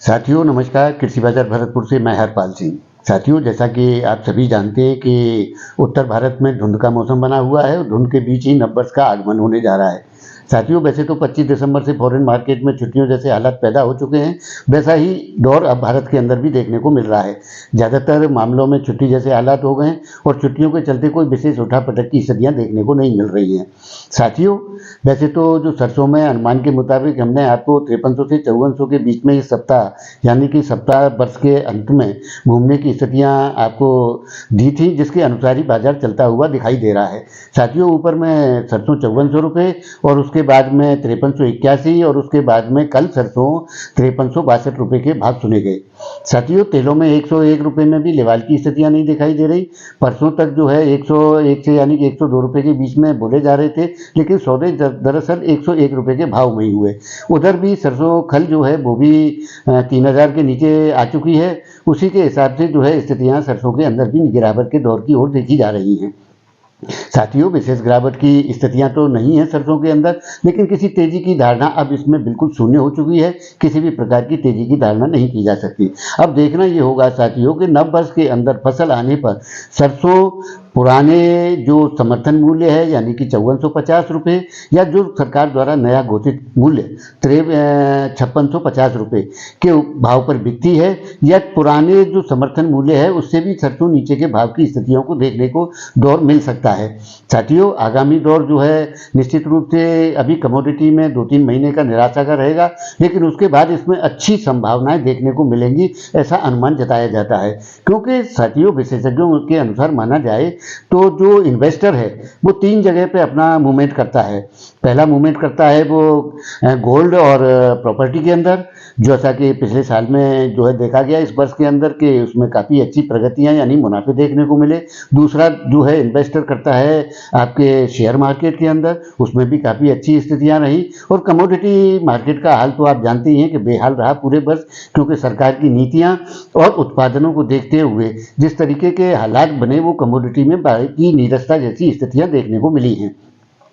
साथियों नमस्कार। कृषि बाजार भरतपुर से मैं हरपाल सिंह। साथियों, जैसा कि आप सभी जानते हैं कि उत्तर भारत में धुंध का मौसम बना हुआ है और धुंध के बीच ही नववर्ष का आगमन होने जा रहा है। साथियों, वैसे तो 25 दिसंबर से फॉरेन मार्केट में छुट्टियों जैसे हालात पैदा हो चुके हैं, वैसा ही दौर अब भारत के अंदर भी देखने को मिल रहा है। ज़्यादातर मामलों में छुट्टी जैसे हालात हो गए हैं और छुट्टियों के चलते कोई विशेष उठापटक की स्थितियाँ देखने को नहीं मिल रही हैं। साथियों, वैसे तो जो सरसों में अनुमान के मुताबिक हमने आपको 5300 से 5400 के बीच में इस सप्ताह यानी कि सप्ताह वर्ष के अंत में घूमने की स्थितियाँ आपको दी थी, जिसके अनुसार ही बाजार चलता हुआ दिखाई दे रहा है। साथियों, ऊपर में सरसों 5400 रुपये और उसके बाद में 5381 और उसके बाद में कल सरसों 5362 रुपये के भाव सुने गए। साथियों, तेलों में 101 रुपये में भी लेवाल की स्थितियाँ नहीं दिखाई दे रही। परसों तक जो है 101 से यानी कि 102 रुपये के बीच में बोले जा रहे थे, लेकिन सौदे दरअसल 101 रुपये के भाव में ही हुए। उधर भी सरसों खल जो है वो भी 3000 के नीचे आ चुकी है। उसी के हिसाब से जो है स्थितियाँ सरसों के अंदर भी गिरावट के दौर की ओर देखी जा रही हैं। साथियों, विशेष गिरावट की स्थितियां तो नहीं है सरसों के अंदर, लेकिन किसी तेजी की धारणा अब इसमें बिल्कुल शून्य हो चुकी है। किसी भी प्रकार की तेजी की धारणा नहीं की जा सकती। अब देखना ये होगा साथियों कि नव वर्ष के अंदर फसल आने पर सरसों पुराने जो समर्थन मूल्य है यानी कि 5450 रुपये या जो सरकार द्वारा नया घोषित मूल्य 5650 रुपये के भाव पर बिकती है, या पुराने जो समर्थन मूल्य है उससे भी सरसों नीचे के भाव की स्थितियों को देखने को दौर मिल सकता है। साथियों, आगामी दौर जो है निश्चित रूप से अभी कमोडिटी में 2-3 महीने का निराशा का रहेगा, लेकिन उसके बाद इसमें अच्छी संभावनाएं देखने को मिलेंगी, ऐसा अनुमान जताया जाता है। क्योंकि साथियों, विशेषज्ञों के अनुसार माना जाए तो जो इन्वेस्टर है वो 3 जगह पे अपना मूवमेंट करता है। पहला मूवमेंट करता है वो गोल्ड और प्रॉपर्टी के अंदर, जैसा कि पिछले साल में जो है देखा गया इस वर्ष के अंदर कि उसमें काफ़ी अच्छी प्रगतियां यानी मुनाफे देखने को मिले। दूसरा जो है इन्वेस्टर करता है आपके शेयर मार्केट के अंदर, उसमें भी काफ़ी अच्छी स्थितियां रही। और कमोडिटी मार्केट का हाल तो आप जानते ही हैं कि बेहाल रहा पूरे वर्ष, क्योंकि सरकार की नीतियां और उत्पादनों को देखते हुए जिस तरीके के हालात बने वो कमोडिटी में की नीरसता जैसी स्थितियां देखने को मिली हैं।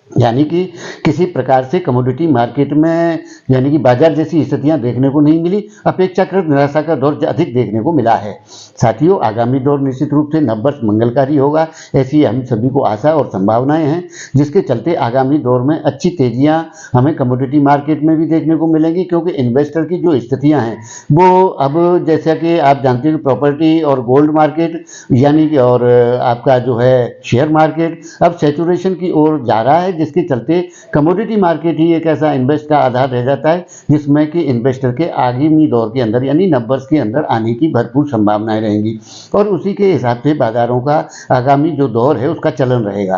यानी कि किसी प्रकार से कमोडिटी मार्केट में यानी कि बाजार जैसी स्थितियां देखने को नहीं मिली। अपेक्षाकृत निराशा का दौर अधिक देखने को मिला है। साथियों, आगामी दौर निश्चित रूप से नववर्ष मंगलकारी होगा, ऐसी हम सभी को आशा और संभावनाएं हैं, जिसके चलते आगामी दौर में अच्छी तेजियां हमें कमोडिटी मार्केट में भी देखने को मिलेंगी। क्योंकि इन्वेस्टर की जो स्थितियाँ हैं वो अब जैसा कि आप जानते हैं प्रॉपर्टी और गोल्ड मार्केट यानी कि और आपका जो है शेयर मार्केट अब सैचुरेशन की ओर जा रहा है, जिसके चलते कमोडिटी मार्केट ही एक ऐसा इन्वेस्ट का आधार रह जाता है जिसमें कि इन्वेस्टर के आगामी दौर के अंदर यानी नववर्ष के अंदर आने की भरपूर संभावनाएं रहेंगी और उसी के हिसाब से बाजारों का आगामी जो दौर है उसका चलन रहेगा।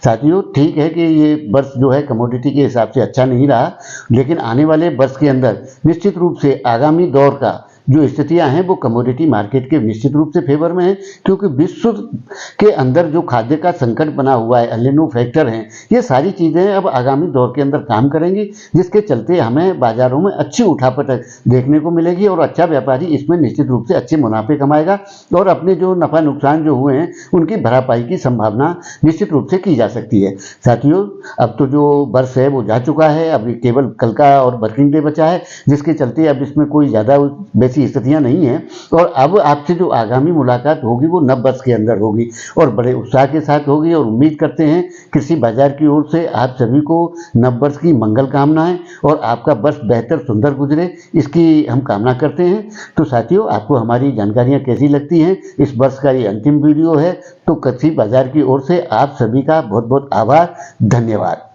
साथियों, ठीक है कि ये वर्ष जो है कमोडिटी के हिसाब से अच्छा नहीं रहा, लेकिन आने वाले वर्ष के अंदर निश्चित रूप से आगामी दौर का जो स्थितियां हैं वो कमोडिटी मार्केट के निश्चित रूप से फेवर में है। क्योंकि विश्व के अंदर जो खाद्य का संकट बना हुआ है, एलिनो फैक्टर हैं, ये सारी चीज़ें अब आगामी दौर के अंदर काम करेंगी, जिसके चलते हमें बाजारों में अच्छी उठापटक देखने को मिलेगी और अच्छा व्यापारी इसमें निश्चित रूप से अच्छे मुनाफे कमाएगा और अपने जो नफा नुकसान जो हुए हैं उनकी भरपाई की संभावना निश्चित रूप से की जा सकती है। साथियों, अब तो जो वर्ष है वो जा चुका है, अभी केवल कल का और वर्किंग डे बचा है, जिसके चलते अब इसमें कोई ज़्यादा ऐसी स्थितियां नहीं है। और अब आपसे जो आगामी मुलाकात होगी वो नव वर्ष के अंदर होगी और बड़े उत्साह के साथ होगी और उम्मीद करते हैं कृषि बाजार की ओर से आप सभी को नव वर्ष की मंगल कामनाएं और आपका वर्ष बेहतर सुंदर गुजरे, इसकी हम कामना करते हैं। तो साथियों, आपको हमारी जानकारियां कैसी लगती हैं? इस वर्ष का ये अंतिम वीडियो है, तो कृषि बाजार की ओर से आप सभी का बहुत बहुत आभार, धन्यवाद।